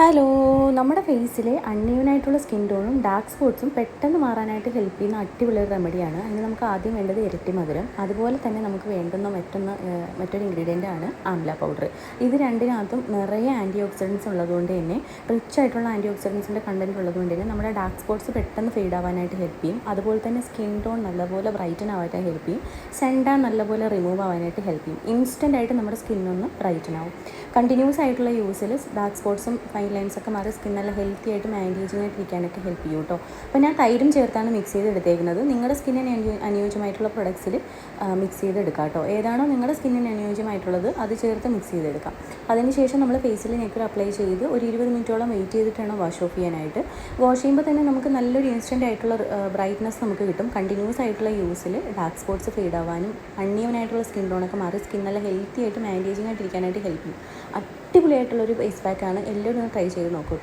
Hello, നമ്മുടെ ഫേസിലെ അൺഈവനായിട്ടുള്ള skin ടോണും dark സ്പോട്ട്സും പെട്ടെന്ന് മാറാനായിട്ട് ഹെൽപ്പ് ചെയ്യുന്ന അടിപൊളി ഒരു റെമഡിയാണ്. അതിന് നമുക്ക് ആദ്യം വേണ്ടത് ഇരട്ടി മധുരം, അതുപോലെ തന്നെ നമുക്ക് വേണ്ടുന്ന മറ്റൊരു ഇൻഗ്രീഡിയൻ്റ് ആണ് ആംല പൗഡർ. ഇത് രണ്ടിനകത്തും നിറയെ ആൻറ്റി ഓക്സിഡൻസ് ഉള്ളതുകൊണ്ട് തന്നെ, റിച്ച് ആയിട്ടുള്ള ആൻറ്റി ഓക്സിഡൻസിൻ്റെ കണ്ടൻറ്റ് ഉള്ളതുകൊണ്ട് തന്നെ നമ്മുടെ ഡാർക്ക് സ്പോട്ട്സ് പെട്ടെന്ന് ഫെയ്ഡ് ആവാനായിട്ട് ഹെൽപ്പ് ചെയ്യും. അതുപോലെ തന്നെ സ്കിൻ ടോൺ നല്ലപോലെ ബ്രൈറ്റൻ ആവാനായിട്ട് ഹെൽപ്പ് ചെയ്യും. സെൻഡാൻ നല്ലപോലെ റിമൂവ് ആവാനായിട്ട് ഹെൽപ്പ് ചെയ്യും. ഇൻസ്റ്റൻ്റ് ആയിട്ട് നമ്മുടെ സ്കിന്നൊന്ന് ബ്രൈറ്റൻ ആവും. കണ്ടിന്യൂസ് ആയിട്ടുള്ള യൂസിൽ ഡാർക്ക് സ്പോട്ട്സും ഫൈൻ ലൈൻസൊക്കെ മാറി സ്കിൻ നല്ല ഹെൽത്തി ആയിട്ടും ആൻറ്റിയേജിങ് ആയിട്ട് ഇരിക്കാനൊക്കെ ഹെൽപ്പ് ചെയ്യും കേട്ടോ. അപ്പോൾ ഞാൻ തൈരും ചേർത്താണ് മിക്സ് ചെയ്ത് എടുത്തേക്കുന്നത്. നിങ്ങളുടെ സ്കിന്നിന് അനുയോജ്യമായിട്ടുള്ള പ്രൊഡക്ട്സിൽ മിക്സ് ചെയ്തെടുക്കാം കേട്ടോ. ഏതാണോ നിങ്ങളുടെ സ്കിന്നിന് അനുയോജ്യമായിട്ടുള്ളത് അത് ചേർത്ത് മിക്സ് ചെയ്തെടുക്കാം. അതിനുശേഷം നമ്മൾ ഫേസിൽ നെക്കർ അപ്ലൈ ചെയ്ത് ഒരു 20 മിനിറ്റോളം വെയിറ്റ് ചെയ്തിട്ടാണ് വാഷ് ഓഫ് ചെയ്യാനായിട്ട്. വാഷ് ചെയ്യുമ്പോൾ തന്നെ നമുക്ക് നല്ലൊരു ഇൻസ്റ്റൻ്റ് ആയിട്ടുള്ള ബ്രൈറ്റ്നസ് നമുക്ക് കിട്ടും. കണ്ടിന്യൂസ് ആയിട്ടുള്ള യൂസിൽ ഡാർക്ക് സ്പോട്ട്സ് ഫെയ്ഡ് ആവാനും അൺഈവനായിട്ടുള്ള സ്കിൻ ടോണൊക്കെ മാറി സ്കിൻ നല്ല ഹെൽത്തി ആയിട്ടും ആൻറ്റിയേജിങ് ആയിട്ട് ഇരിക്കാനായിട്ട് ഹെൽപ്പ് ചെയ്യും. അടിപൊളിയായിട്ടുള്ളൊരു ഫേസ് പാക്കാണ്. എല്ലാവരും ഒന്ന് ട്രൈ ചെയ്ത് നോക്കൂ.